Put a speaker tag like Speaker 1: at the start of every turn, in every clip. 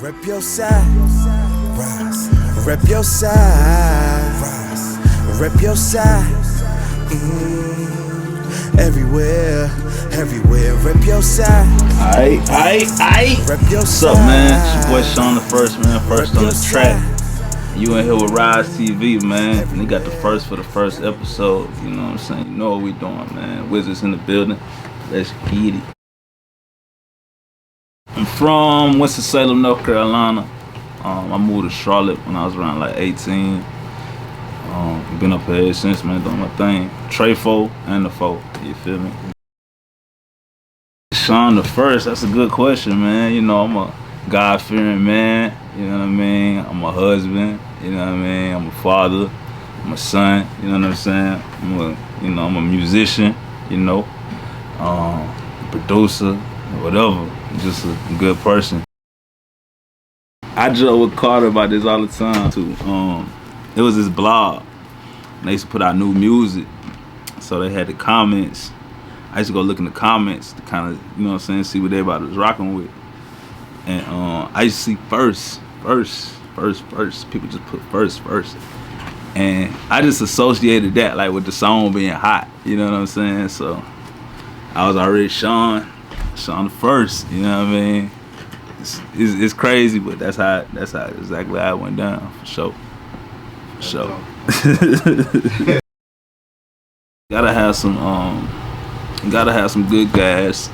Speaker 1: Rep your side, rise. Rep your side, rise. Rep your side. Everywhere, everywhere. Rep your side.
Speaker 2: Aight.
Speaker 1: Rep your
Speaker 2: What's up, man? It's your boy Sean Da Firzt, man. First on the track. You in here with RYSE TV, man. And they got the first for the first episode. You know what I'm saying? You know what we doing, man. Wizards in the building. Let's get it. I'm from Winston-Salem, North Carolina. I moved to Charlotte when I was around like 18. Been up here since, man, doing my thing. Trefo and the Fo, you feel me? Sean Da Firzt, that's a good question, man. You know, I'm a God-fearing man, you know what I mean? I'm a husband, you know what I mean? I'm a father, I'm a son, you know what I'm saying? I'm a musician, you know, producer, whatever, just a good person. I joke with Carter about this all the time too. It was this blog, and they used to put out new music, so they had the comments. I used to go look in the comments to kind of, you know what I'm saying, see what everybody was rocking with. And I used to see first. People just put first. And I just associated that like with the song being hot, you know what I'm saying? So I was already Sean Da Firzt, you know what I mean? It's crazy, but that's how exactly how it went down, for sure. Gotta have some good gas,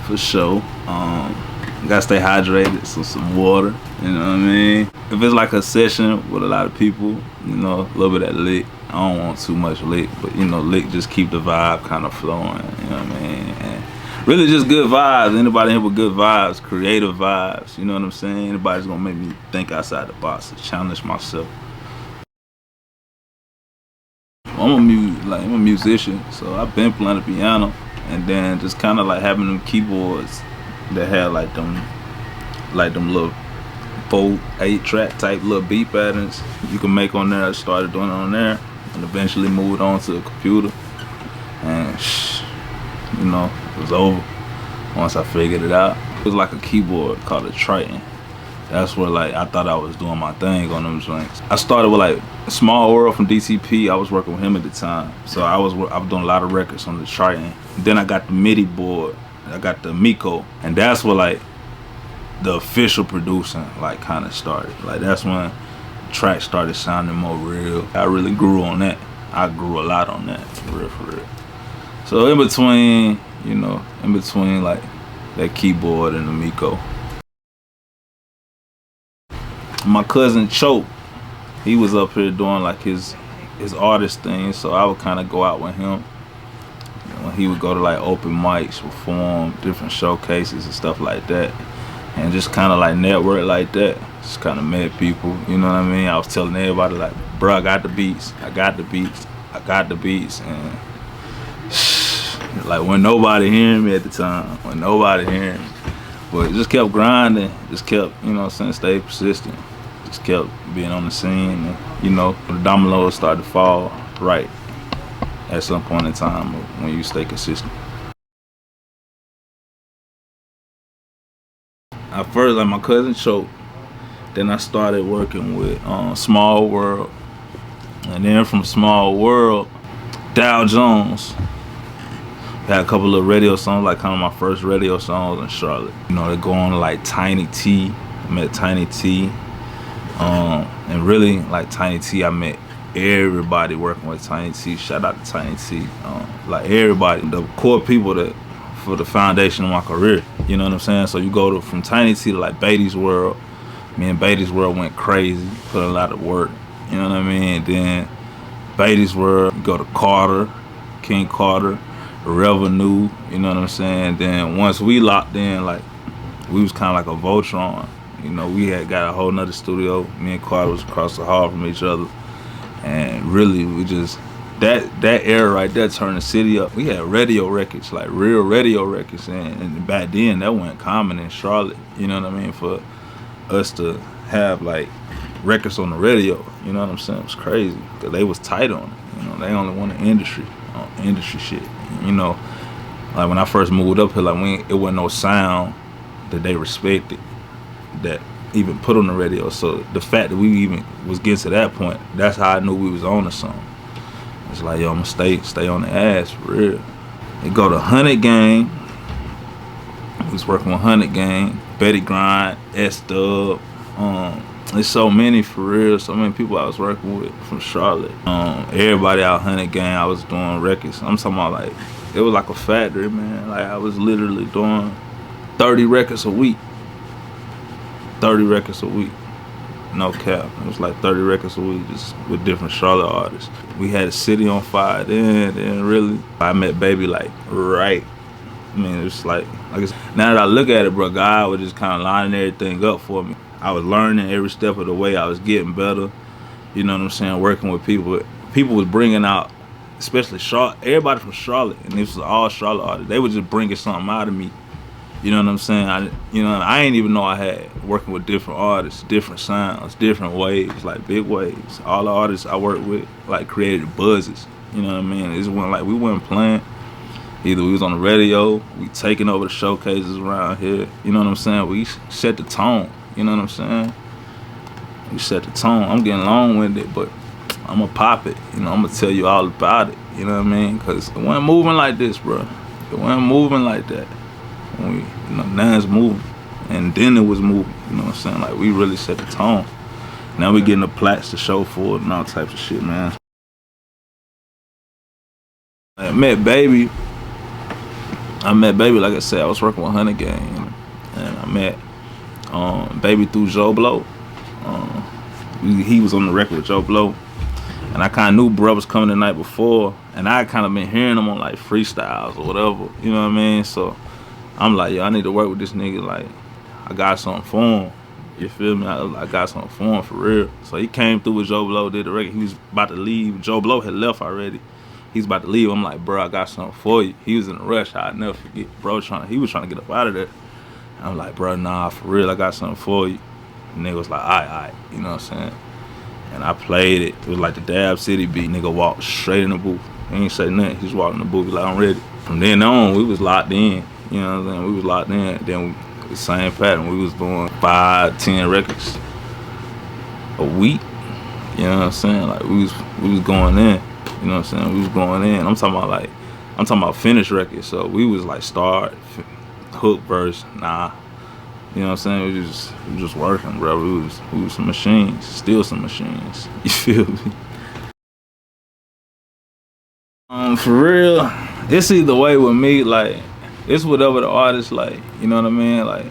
Speaker 2: for sure. Gotta stay hydrated, so some water, you know what I mean? If it's like a session with a lot of people, you know, a little bit of lick. I don't want too much lick, but you know, lick just keep the vibe kind of flowing, you know what I mean? And really just good vibes. Anybody here with good vibes, creative vibes, you know what I'm saying? Anybody's gonna make me think outside the box, challenge myself. I'm a musician, so I've been playing the piano, and then just kind of like having them keyboards that had like them little 4-8 track type little beat patterns you can make on there. I started doing it on there, and eventually moved on to a computer, and you know, it was over once I figured it out. It was like a keyboard called a Triton. That's where like I thought I was doing my thing on them joints. I started with like Small World from DTP. I was working with him at the time, so I was doing a lot of records on the Triton. Then I got the MIDI board. I got the Miko, and that's where like the official producing like kind of started. Like that's when tracks started sounding more real. I really grew on that. I grew a lot on that, for real. So in between like that keyboard and the Miko. My cousin Choke, he was up here doing like his artist thing, so I would kind of go out with him. You know, he would go to like open mics, perform different showcases and stuff like that, and just kind of like network like that. Just kind of met people, you know what I mean? I was telling everybody like, bro, I got the beats, and like when nobody hearing me at the time, but just kept grinding, just kept, you know what I'm saying, stayed persistent, just kept being on the scene, and you know, the dominoes started to fall right at some point in time when you stay consistent. At first, like my cousin Choke, then I started working with Small World, and then from Small World, Dow Jones. Had a couple of radio songs, like kind of my first radio songs in Charlotte. You know, they go on to like Tiny T. I met Tiny T. And really, like Tiny T, I met everybody working with Tiny T. Shout out to Tiny T. Like everybody, the core people that for the foundation of my career. You know what I'm saying? So you go from Tiny T to like Beatty's World. Me and Beatty's World went crazy, put a lot of work. You know what I mean? Then Beatty's World, you go to Carter, King Carter. Revenue, you know what I'm saying? Then once we locked in, like we was kind of like a Voltron, you know, we had got a whole nother studio. Me and Carter was across the hall from each other, and really we just that era right there turned the city up. We had radio records, like real radio records, and back then that wasn't common in Charlotte, you know what I mean, for us to have like records on the radio, you know what I'm saying? It was crazy, because they was tight on it, you know, they only wanted industry shit. You know, like when I first moved up here, like it wasn't no sound that they respected that even put on the radio. So the fact that we even was getting to that point, that's how I knew we was on to something. It's like, yo, I'm gonna stay on the ass for real. They go to 100 Gang. We was working with 100 Gang, Betty Grind, S-Dub. There's so many for real, so many people I was working with from Charlotte. Everybody out 100 Gang, I was doing records. I'm talking about like, it was like a factory, man. Like I was literally doing 30 records a week. 30 records a week. No cap. It was like 30 records a week just with different Charlotte artists. We had a city on fire then really. I met Baby like right. I mean, it was like now that I look at it, bro, God was just kind of lining everything up for me. I was learning every step of the way. I was getting better. You know what I'm saying? Working with people. People was bringing out, especially Charlotte, everybody from Charlotte, and this was all Charlotte artists. They was just bringing something out of me. You know what I'm saying? I ain't even know I had working with different artists, different sounds, different waves, like big waves. All the artists I worked with like created buzzes. You know what I mean? It wasn't like we weren't playing. Either we was on the radio, we taking over the showcases around here. You know what I'm saying? We set the tone. You know what I'm saying? We set the tone. I'm getting long-winded, but I'm gonna pop it. You know, I'm gonna tell you all about it. You know what I mean? Cause it wasn't moving like this, bro. It wasn't moving like that. Now it's moving, and then it was moving. You know what I'm saying? Like we really set the tone. Now we getting the plaques to show for it and all types of shit, man. I met Baby, like I said, I was working with 100 Gang, and I met Baby through Joe Blow. He was on the record with Joe Blow, and I kind of knew bro was coming the night before, and I kind of been hearing him on like freestyles or whatever, you know what I mean? So I'm like, yo, I need to work with this nigga. Like, I got something for him. You feel me? I got something for him for real. So he came through with Joe Blow, did the record. He was about to leave. Joe Blow had left already. He's about to leave. I'm like, bro, I got something for you. He was in a rush. I'd never forget. Bro, he was trying to get up out of there. I'm like, bro, nah, for real, I got something for you. The nigga was like, all right, you know what I'm saying? And I played it. It was like the Dab City beat. Nigga walked straight in the booth. He ain't say nothing. He just walked in the booth. He like, I'm ready. From then on, we was locked in. You know what I'm saying? We was locked in. Then the same pattern. We was doing 5, 10 records a week. You know what I'm saying? Like we was going in. You know what I'm saying? We was going in. I'm talking about finished records. So we was like start, hook, verse, nah. You know what I'm saying? We was just working, bro. We was some machines, still some machines. You feel me? For real, it's either way with me. Like, it's whatever the artist like. You know what I mean? Like,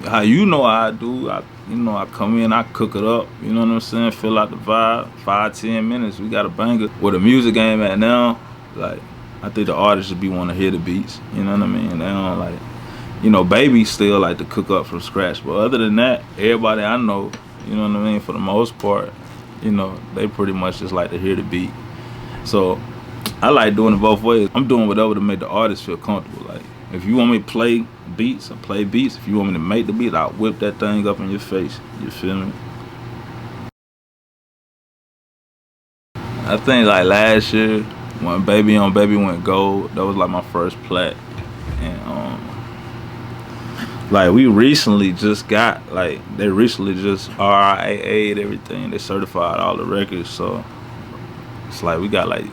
Speaker 2: how you know I do. I come in, I cook it up. You know what I'm saying? Fill out the vibe. 5, 10 minutes, we got a banger. Where the music game at now, like, I think the artists should be want to hear the beats. You know what I mean? They don't like. You know, Baby still like to cook up from scratch, but other than that, everybody I know, you know what I mean, for the most part, you know, they pretty much just like to hear the beat. So I like doing it both ways. I'm doing whatever to make the artist feel comfortable. Like, if you want me to play beats, I play beats. If you want me to make the beat, I'll whip that thing up in your face. You feel me? I think like last year, when Baby on Baby went gold, that was like my first plat. And like we recently just got, like they recently just RIA'd everything. They certified all the records, so it's like we got like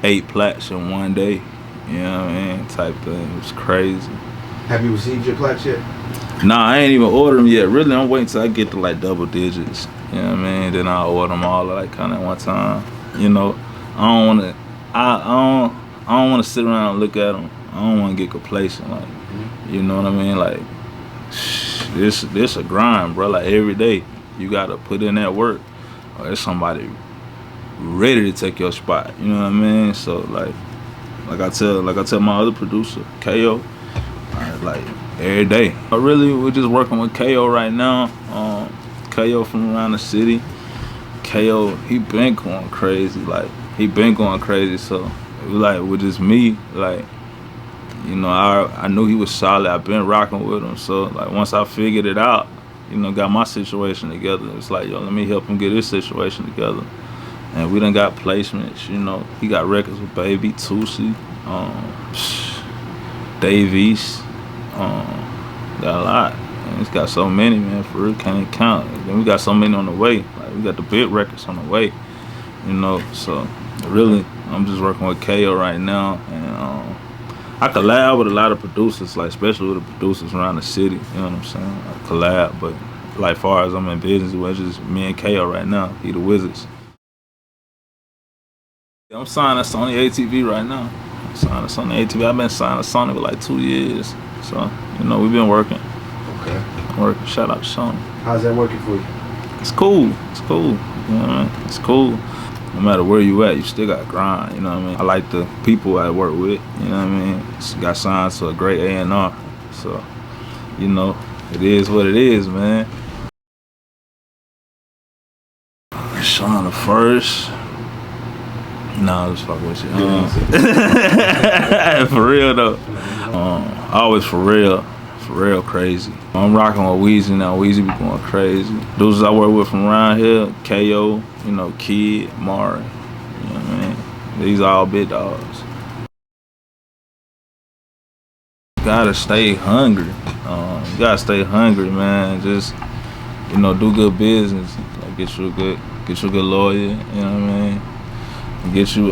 Speaker 2: 8 plats in one day. You know what I mean? Type thing. It was crazy.
Speaker 3: Have you received your plats yet?
Speaker 2: Nah, I ain't even ordered them yet. Really, I'm waiting till I get to like double digits. You know what I mean? Then I'll order them all like kind of at one time. You know, I don't want to sit around and look at them. I don't want to get complacent. Like, you know what I mean? Like, this a grind, bro. Like every day, you gotta put in that work, or there's somebody ready to take your spot. You know what I mean? So like I tell my other producer, KO, like every day. We're just working with KO right now. KO from around the city. KO, he been going crazy. Like he been going crazy. So like with just me, like. You know, I knew he was solid. I've been rocking with him. So, like, once I figured it out, you know, got my situation together, it's like, yo, let me help him get his situation together. And we done got placements, you know. He got records with Baby, Tusi, Davies. Got a lot. man. It's got so many, man, for real, can't even count. Then we got so many on the way. Like, we got the big records on the way, you know. So really, I'm just working with KO right now, and I collab with a lot of producers, like especially with the producers around the city. You know what I'm saying? I collab, but like far as I'm in business, well, it's just me and KO right now. He the Wizards. I'm signed to Sony ATV right now. I'm signed to Sony ATV. I've been signed to Sony for like 2 years. So, you know, we've been working.
Speaker 3: Okay.
Speaker 2: Working. Shout out to Sean.
Speaker 3: How's that working for you?
Speaker 2: It's cool. It's cool. You know what I mean? It's cool. No matter where you at, you still got to grind. You know what I mean? I like the people I work with. You know what I mean? Got signed to a great A&R. So, you know, it is what it is, man. Sean Da Firzt. Nah, just fuck with you. For real though. Always for real crazy. I'm rocking with RYSE now. RYSE be going crazy. Dudes I work with from around here, KO, you know, Kid, Mari. You know what I mean? These all big dogs. You gotta stay hungry. You gotta stay hungry, man. Just, you know, do good business. Like get you a good lawyer. You know what I mean? Get you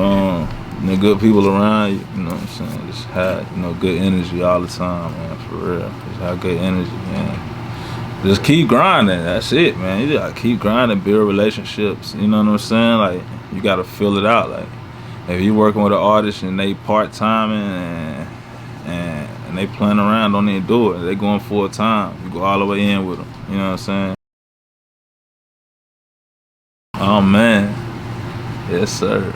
Speaker 2: good people around you, you know what I'm saying? Just have, you know, good energy all the time, man, for real. Just have good energy, man. Just keep grinding, that's it, man. You gotta keep grinding, build relationships, you know what I'm saying? Like, you gotta fill it out. Like, if you working with an artist and they part-timing and they playing around, don't even do it. They going full time, you go all the way in with them, you know what I'm saying? Oh, man. Yes, sir.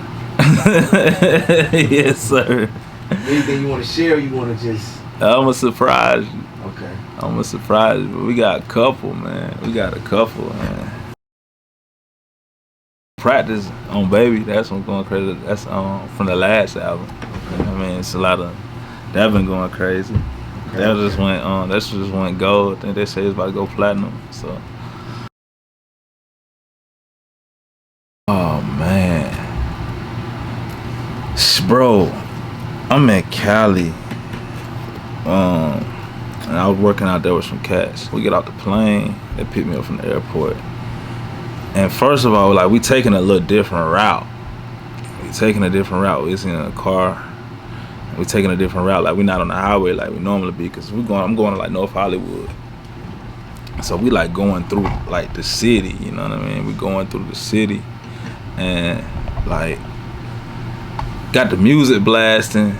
Speaker 2: Yes, sir.
Speaker 3: Anything you want to share or you want to just...
Speaker 2: I'm gonna surprise you.
Speaker 3: Okay.
Speaker 2: I'm gonna surprise you, but we got a couple, man. We got a couple, man. Practice on Baby, that's what's going crazy. That's from the last album. Okay. I mean, it's a lot of, that been going crazy. Okay. That just went gold. I think they say it's about to go platinum, so. Oh, man. Bro, I'm in Cali. And I was working out there with some cats. We get off the plane, they pick me up from the airport. And first of all, like, we taking a little different route. We taking a different route. We in a car. We taking a different route. Like, we not on the highway like we normally be, cause I'm going to like North Hollywood. So we like going through like the city, you know what I mean? We going through the city. And like got the music blasting.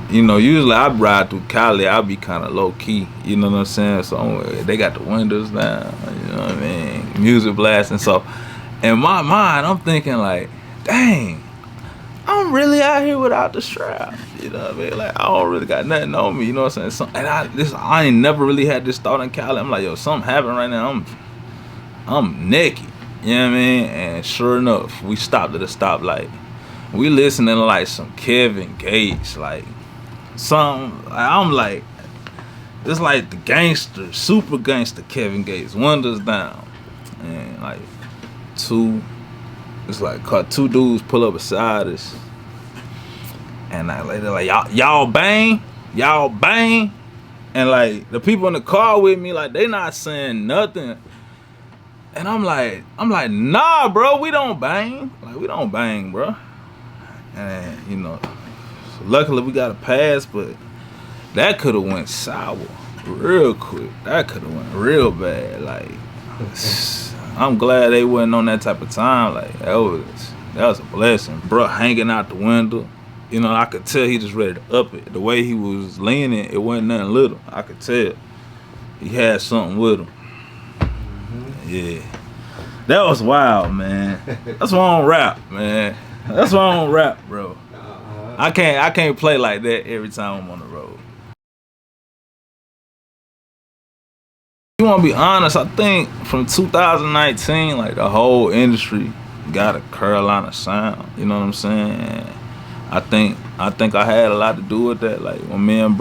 Speaker 2: You know, usually I ride through Cali, I'll be kind of low key, you know what I'm saying? So they got the windows down, you know what I mean? Music blasting. So in my mind, I'm thinking like, dang, I'm really out here without the strap, you know what I mean? Like, I don't really got nothing on me, you know what I'm saying? And I ain't never really had this thought in Cali. I'm like, yo, something happened right now. I'm naked. You know what I mean? And sure enough, we stopped at a stoplight. We listening to like some Kevin Gates, like I'm like, it's like the gangster, super gangster Kevin Gates, windows down. And like two dudes pull up beside us. And they're like, y'all bang? And like the people in the car with me, like they not saying nothing. And I'm like, nah, bro, we don't bang. Like, we don't bang, bro. And, you know, so luckily we got a pass, but that could have went sour real quick. That could have went real bad. Like, I'm glad they wasn't on that type of time. Like, that was a blessing. Bro hanging out the window. You know, I could tell he just ready to up it. The way he was leaning, it wasn't nothing little. I could tell. He had something with him. Yeah, that was wild, man. That's why I don't rap, man. That's why I don't rap, bro. I can't play like that every time I'm on the road. You want to be honest? I think from 2019, like the whole industry got a Carolina sound. You know what I'm saying? And I think I had a lot to do with that. Like when me and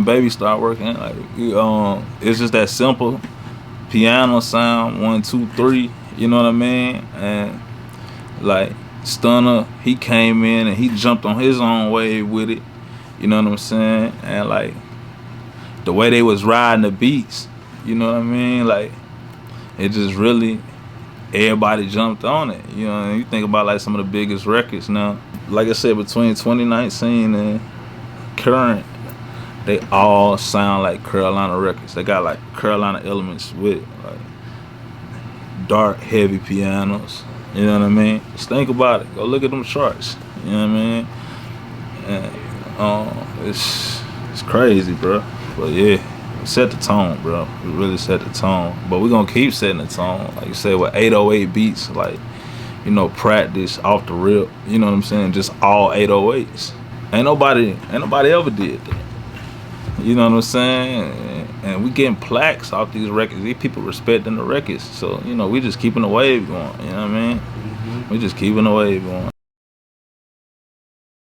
Speaker 2: Baby started working, like it's just that simple. Piano sound, 1, 2, 3, you know what I mean? And like Stunner, he came in and he jumped on his own wave with it, you know what I'm saying? And like the way they was riding the beats, You know what I mean? Like, it just really, everybody jumped on it. You know, and you think about like some of the biggest records now. Like I said, between 2019 and current, they all sound like Carolina records. They got like Carolina elements with like dark, heavy pianos. You know what I mean? Just think about it. Go look at them charts. You know what I mean? And it's crazy, bro. But yeah, it set the tone, bro. We really set the tone. But we're gonna keep setting the tone. Like you said, with 808 beats, like, you know, practice off the rip. You know what I'm saying? Just all 808s. Ain't nobody ever did that. You know what I'm saying? And we getting plaques off these records. These people respecting the records. So, you know, we just keeping the wave going. You know what I mean? We just keeping the wave going.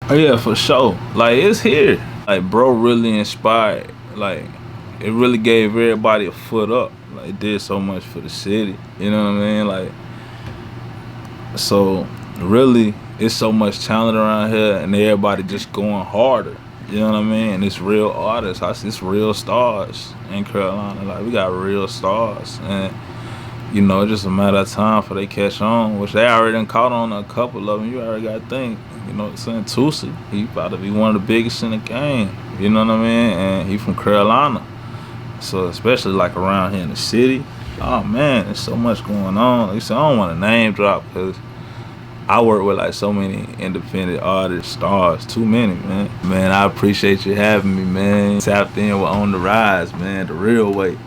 Speaker 2: Oh yeah, for sure. Like, it's here. Like, bro really inspired. Like, it really gave everybody a foot up. Like, it did so much for the city. You know what I mean? Like, so really, it's so much talent around here, and everybody just going harder. You know what I mean? And it's real artists. It's real stars in Carolina. Like, we got real stars. And, you know, it's just a matter of time for they catch on, which they already done caught on a couple of them. You already got to think. You know what I'm saying? Tusi, he about to be one of the biggest in the game. You know what I mean? And he from Carolina. So, especially, like, around here in the city. Oh, man, there's so much going on. Like I said, I don't want to name drop because I work with like so many independent artists, stars, too many, man. Man, I appreciate you having me, man. Tapped in with On the Rise, man, the real way.